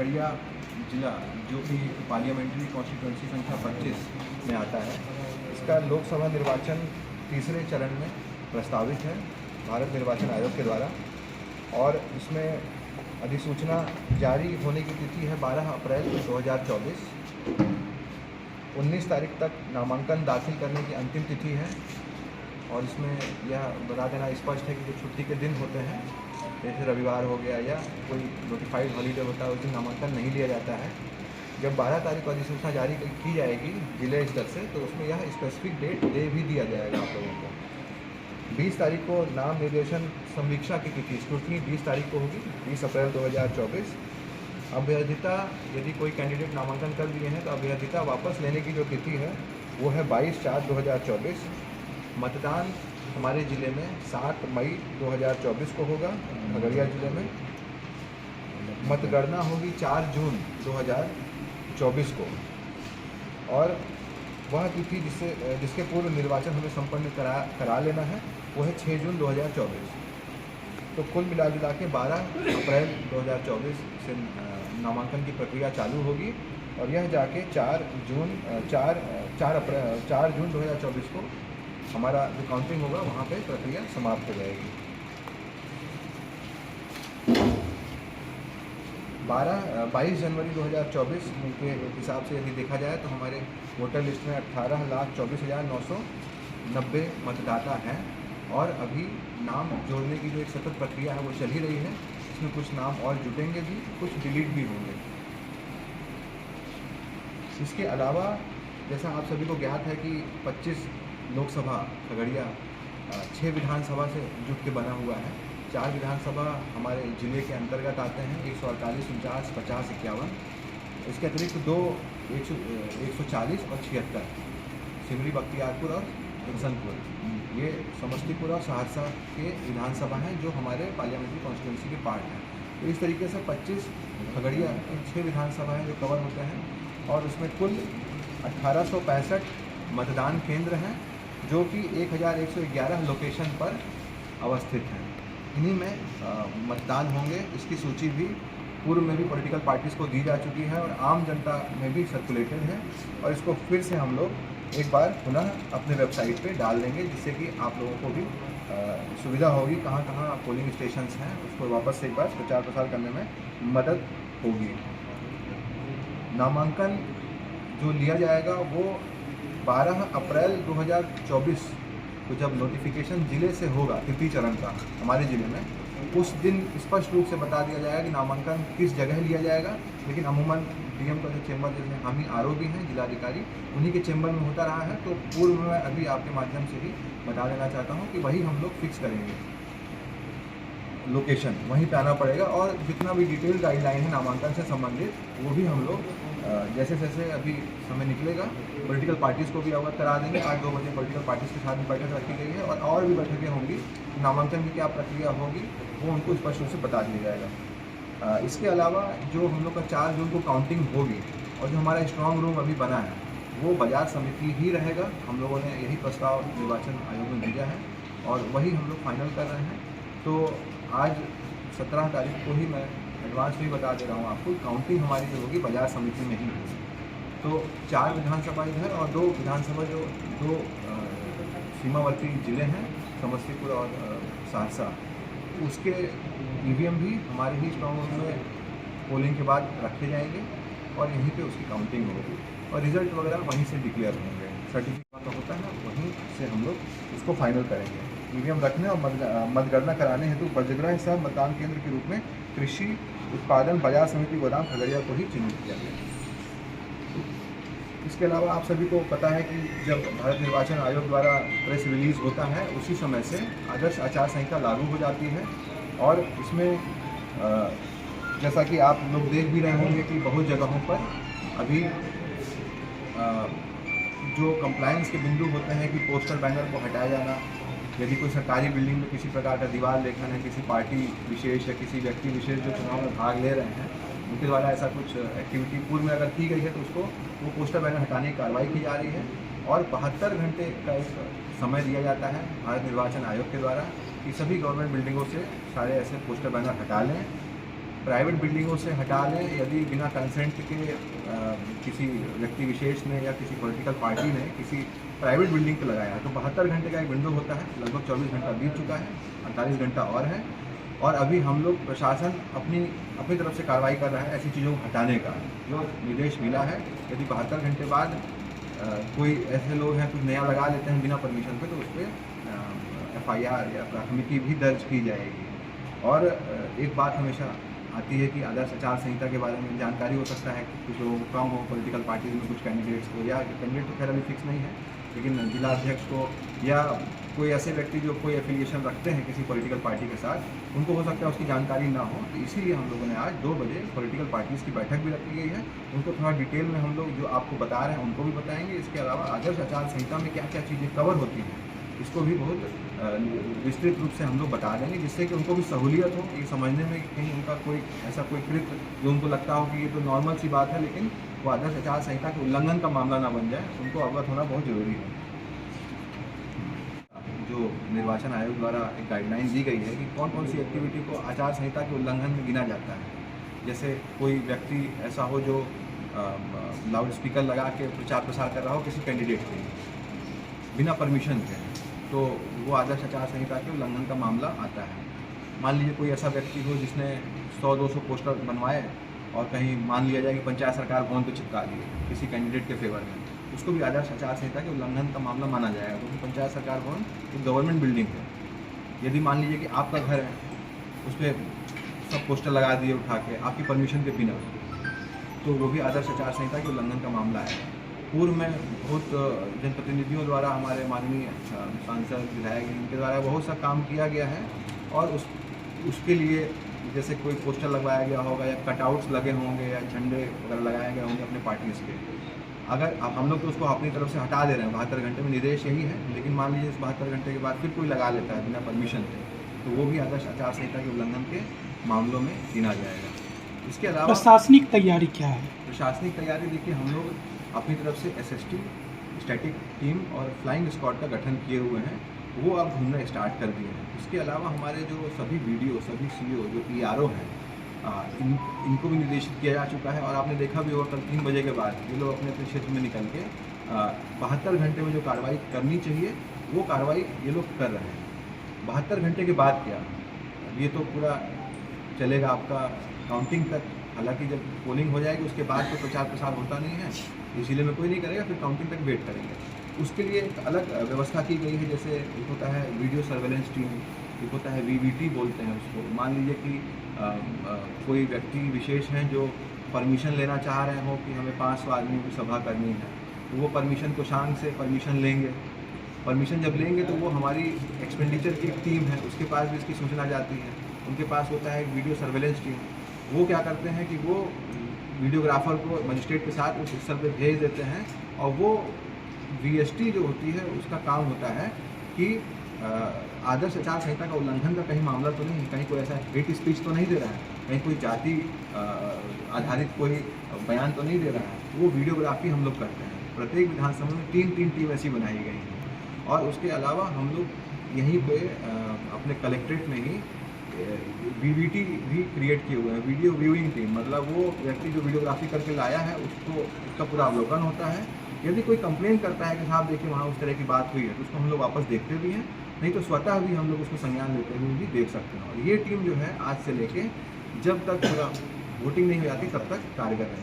खगड़िया जिला जो कि पार्लियामेंट्री कॉन्स्टिट्यूंसी संख्या 25 में आता है, इसका लोकसभा निर्वाचन तीसरे चरण में प्रस्तावित है भारत निर्वाचन आयोग के द्वारा। और इसमें अधिसूचना जारी होने की तिथि है 12 अप्रैल 2024। 19 तारीख तक नामांकन दाखिल करने की अंतिम तिथि है। और इसमें यह बता देना स्पष्ट है कि जो छुट्टी के दिन होते हैं, जैसे रविवार हो गया या कोई नोटिफाइड हॉलीडे होता है, उस दिन नामांकन नहीं लिया जाता है। जब 12 तारीख को अधिसूचना जारी की जाएगी जिले स्तर से, तो उसमें यह स्पेसिफिक डेट दे भी दिया जाएगा आप लोगों को। 20 तारीख को नाम निर्देशन समीक्षा की तिथि, स्क्रूटनी 20 तारीख को होगी, 20 अप्रैल 2024। अभ्यर्थिता, यदि कोई कैंडिडेट नामांकन कर दिए हैं तो अभ्यर्थिता वापस लेने की जो तिथि है वो है 22/4/2024। मतदान हमारे ज़िले में 7 मई 2024 को होगा खगड़िया ज़िले में। मतगणना होगी 4 जून 2024 को। और वह तिथि जिसके पूर्व निर्वाचन हमें संपन्न करा लेना है वो है 6 जून 2024। तो कुल मिला जुला के 12 अप्रैल 2024 से नामांकन की प्रक्रिया चालू होगी और यह जाके 4 जून 2024 को हमारा जो काउंटिंग होगा वहाँ पे प्रक्रिया समाप्त हो जाएगी। 22 जनवरी 2024 के हिसाब से यदि देखा जाए तो हमारे वोटर लिस्ट में 18,24,990 मतदाता हैं। और अभी नाम जोड़ने की जो एक सतत प्रक्रिया है वो चल ही रही है। इसमें कुछ नाम और जुटेंगे भी, कुछ डिलीट भी होंगे। इसके अलावा जैसा आप सभी को ज्ञात है कि 25 लोकसभा खगड़िया 6 विधानसभा से जुट के बना हुआ है। 4 विधानसभा हमारे ज़िले के अंतर्गत आते हैं, 148, 49, 50, 51। इसके अतिरिक्त 140 और 76 सिमरी, बख्तियारपुर और इंसनपुर, ये समस्तीपुर और सहरसा के विधानसभा हैं जो हमारे पार्लियामेंट्री कॉन्स्टिट्यूंसी के पार्ट हैं। तो इस तरीके से 25 खगड़िया के 6 विधानसभा हैं जो कवर होते हैं। और उसमें कुल 1865 मतदान केंद्र हैं जो कि 1111 लोकेशन पर अवस्थित हैं। इन्हीं में मतदान होंगे। इसकी सूची भी पूर्व में भी पॉलिटिकल पार्टीज़ को दी जा चुकी है और आम जनता में भी सर्कुलेटेड है। और इसको फिर से हम लोग एक बार पुनः अपने वेबसाइट पे डाल देंगे, जिससे कि आप लोगों को भी सुविधा होगी कहाँ कहाँ पोलिंग स्टेशंस हैं, उसको वापस से एक बार प्रचार प्रसार करने में मदद होगी। नामांकन जो लिया जाएगा वो 12 अप्रैल 2024 को जब नोटिफिकेशन ज़िले से होगा तृतीय चरण का हमारे ज़िले में, उस दिन स्पष्ट रूप से बता दिया जाएगा कि नामांकन किस जगह लिया जाएगा। लेकिन अमूमन डीएम का जो चेंबर, जैसे हम ही आरओ भी हैं जिलाधिकारी, उन्हीं के चेंबर में होता रहा है। तो पूर्व में अभी आपके माध्यम से भी बता देना चाहता हूँ कि वही हम लोग फिक्स करेंगे लोकेशन, वहीं पे आना पड़ेगा। और जितना भी डिटेल गाइडलाइन है नामांकन से संबंधित वो भी हम लोग जैसे जैसे अभी समय निकलेगा पॉलिटिकल पार्टीज़ को भी अवगत करा देंगे। आज 2 बजे पॉलिटिकल पार्टीज़ के साथ भी बैठक रखी गई है और भी बैठकें होंगी। नामांकन की क्या प्रक्रिया होगी वो उनको स्पष्ट रूप से बता दिया जाएगा। इसके अलावा जो हम लोग का 4 जून को काउंटिंग होगी और जो हमारा स्ट्रॉन्ग रूम अभी बना है वो बाजार समिति ही रहेगा। हम लोगों ने यही प्रस्ताव निर्वाचन आयोग में भेजा है और वही हम लोग फाइनल कर रहे हैं। तो आज 17 तारीख को ही मैं एडवांस में बता दे रहा हूँ आपको, काउंटिंग हमारी जो होगी बाजार समिति में ही होगी। तो 4 विधानसभा इधर और 2 विधानसभा जो 2 सीमावर्ती ज़िले हैं, समस्तीपुर और सहरसा, उसके ईवीएम भी हमारे ही स्ट्रॉन्ग रूम में पोलिंग के बाद रखे जाएंगे और यहीं पे उसकी काउंटिंग होगी और रिज़ल्ट वगैरह वहीं से डिक्लेयर होंगे। सर्टिफिकेट का होता है वहीं से हम लोग उसको फाइनल करेंगे। ईवीएम रखने और मतगणना कराने हेतु बजगृह सह मतदान केंद्र के रूप में कृषि उत्पादन बाजार समिति गोदाम खगड़िया को ही चिन्हित किया गया। इसके अलावा आप सभी को पता है कि जब भारत निर्वाचन आयोग द्वारा प्रेस रिलीज़ होता है उसी समय से आदर्श आचार संहिता लागू हो जाती है। और इसमें जैसा कि आप लोग देख भी रहे होंगे कि बहुत जगहों पर अभी जो कंप्लायंस के बिंदु होते हैं कि पोस्टर बैनर को हटाया जाना, यदि कोई सरकारी बिल्डिंग में किसी प्रकार का दीवार लेखन है, किसी पार्टी विशेष या किसी व्यक्ति विशेष जो चुनाव में भाग ले रहे हैं उनके द्वारा ऐसा कुछ एक्टिविटी पूर्व में अगर की गई है तो उसको वो पोस्टर बैनर हटाने की कार्रवाई की जा रही है। और 72 घंटे का एक समय दिया जाता है भारत निर्वाचन आयोग के द्वारा कि सभी गवर्नमेंट बिल्डिंगों से सारे ऐसे पोस्टर बैनर हटा लें। प्राइवेट बिल्डिंगों से हटा लें, यदि बिना कंसेंट के किसी व्यक्ति विशेष ने या किसी पॉलिटिकल पार्टी ने किसी प्राइवेट बिल्डिंग पर लगाया तो 72 घंटे का एक विंडो होता है, लगभग 24 घंटा बीत चुका है, 48 घंटा और है, और अभी हम लोग प्रशासन अपनी तरफ से कार्रवाई कर रहा है ऐसी चीज़ों को हटाने का जो निर्देश मिला है। यदि 72 घंटे बाद कोई ऐसे लोग हैं कुछ नया लगा लेते हैं बिना परमिशन पे, तो उस पर FIR या प्राथमिकी भी दर्ज की जाएगी। और एक बात हमेशा आती है कि आदर्श आचार संहिता के बारे में जानकारी हो सकता है कि कुछ लोगों को कम हो, पॉलिटिकल पार्टीज में कुछ कैंडिडेट्स को, या कैंडिडेट तो खैर अभी फिक्स नहीं है, लेकिन जिलाध्यक्ष को या कोई ऐसे व्यक्ति जो कोई एफिलिएशन रखते हैं किसी पॉलिटिकल पार्टी के साथ, उनको हो सकता है उसकी जानकारी ना हो। तो इसीलिए हम लोगों ने आज 2 बजे पॉलिटिकल पार्टीज़ की बैठक भी रखी गई है। उनको थोड़ा डिटेल में हम लोग जो आपको बता रहे हैं उनको भी बताएंगे। इसके अलावा आदर्श आचार संहिता में क्या क्या चीज़ें कवर होती हैं इसको भी बहुत विस्तृत रूप से हम लोग बता देंगे, जिससे कि उनको भी सहूलियत हो ये समझने में कि कहीं उनका कोई ऐसा कोई कृत्य जो उनको लगता हो कि ये तो नॉर्मल सी बात है, लेकिन वो आदर्श आचार संहिता के उल्लंघन का मामला ना बन जाए, उनको अवगत होना बहुत ज़रूरी है। जो निर्वाचन आयोग द्वारा एक गाइडलाइन दी गई है कि कौन कौन सी एक्टिविटी को आचार संहिता के उल्लंघन में गिना जाता है। जैसे कोई व्यक्ति ऐसा हो जो लाउड स्पीकर लगा के प्रचार प्रसार कर रहा हो किसी कैंडिडेट के बिना परमिशन के, तो वो आदर्श आचार संहिता के उल्लंघन का मामला आता है। मान लीजिए कोई ऐसा व्यक्ति हो जिसने 100-200 पोस्टर बनवाए और कहीं मान लिया जाए कि पंचायत सरकार भवन पर चिपका दिए किसी कैंडिडेट के फेवर में, उसको भी आदर्श आचार संहिता के उल्लंघन का मामला माना जाएगा, क्योंकि पंचायत सरकार भवन एक गवर्नमेंट बिल्डिंग है। यदि मान लीजिए कि आपका घर है, उस पर सब पोस्टर लगा दिए उठा के आपकी परमिशन के बिना, तो वो भी आदर्श आचार संहिता के उल्लंघन का मामला है। पूर्व में बहुत जनप्रतिनिधियों द्वारा, हमारे माननीय सांसद विधायक इनके द्वारा बहुत सा काम किया गया है, और उसके लिए जैसे कोई पोस्टर लगवाया गया होगा या कटआउट्स लगे होंगे या झंडे वगैरह लगाए गए होंगे अपने पार्टीज़ के, अगर हम लोग तो उसको अपनी तरफ से हटा दे रहे हैं 72 घंटे में, निर्देश यही है, लेकिन मान लीजिए इस 72 घंटे के बाद फिर कोई लगा लेता है बिना परमिशन के, तो वो भी आदर्श आचार संहिता के उल्लंघन के मामलों में गिना जाएगा। इसके अलावा प्रशासनिक तैयारी क्या है? प्रशासनिक तैयारी देखिए, हम लोग अपनी तरफ से SST, स्टैटिक टीम और फ्लाइंग स्क्वाड का गठन किए हुए हैं, वो अब घूमना स्टार्ट कर दिए हैं। इसके अलावा हमारे जो सभी BDO, सभी CO, जो PRO हैं, इनको भी निर्देशित किया जा चुका है, और आपने देखा भी होगा कल 3 बजे के बाद ये लोग अपने अपने क्षेत्र में निकल के 72 घंटे में जो कार्रवाई करनी चाहिए वो कार्रवाई ये लोग कर रहे हैं। 72 घंटे के बाद क्या, ये तो पूरा चलेगा आपका काउंटिंग तक। हालांकि जब पोलिंग हो जाएगी उसके बाद तो प्रचार प्रसार होता नहीं है, इस जिले में कोई नहीं करेगा, फिर काउंटिंग तक वेट करेंगे। उसके लिए एक अलग व्यवस्था की गई है, जैसे एक होता है वीडियो सर्वेलेंस टीम, एक होता है VVT बोलते हैं उसको। मान लीजिए कि कोई व्यक्ति विशेष हैं जो परमिशन लेना चाह रहे हो कि हमें 500 आदमियों की सभा करनी है, तो वो परमिशन कोषांग से परमिशन लेंगे। परमिशन जब लेंगे तो वो हमारी एक्सपेंडिचर की एक टीम है, उसके पास भी इसकी सूचना जाती है। उनके पास होता है एक वीडियो सर्वेलेंस टीम, वो क्या करते हैं कि वो वीडियोग्राफर को मजिस्ट्रेट के साथ उस स्थल पर भेज देते हैं, और वो VST जो होती है उसका काम होता है कि आदर्श आचार संहिता का उल्लंघन का कहीं मामला तो नहीं, कहीं कोई ऐसा हेट स्पीच तो नहीं दे रहा है, कहीं कोई जाति आधारित कोई बयान तो नहीं दे रहा है, वो वीडियोग्राफी हम लोग करते हैं। प्रत्येक विधानसभा में 3 टीम ऐसी बनाई गई हैं, और उसके अलावा हम लोग यहीं पे अपने कलेक्ट्रेट में ही VVT भी क्रिएट किए हुए हैं, वीडियो व्यूइंग टीम। मतलब वो व्यक्ति जो वीडियोग्राफी करके लाया है उसका पूरा अवलोकन होता है। यदि कोई कंप्लेन करता है कि साहब देखिए वहाँ उस तरह की बात हुई है, तो उसको हम लोग वापस देखते भी हैं, नहीं तो स्वतः भी हम लोग उसको संज्ञान लेते हुए भी देख सकते हैं। और ये टीम जो है आज से लेके जब तक पूरा वोटिंग नहीं हो जाती तब तक कारगर रहेगी।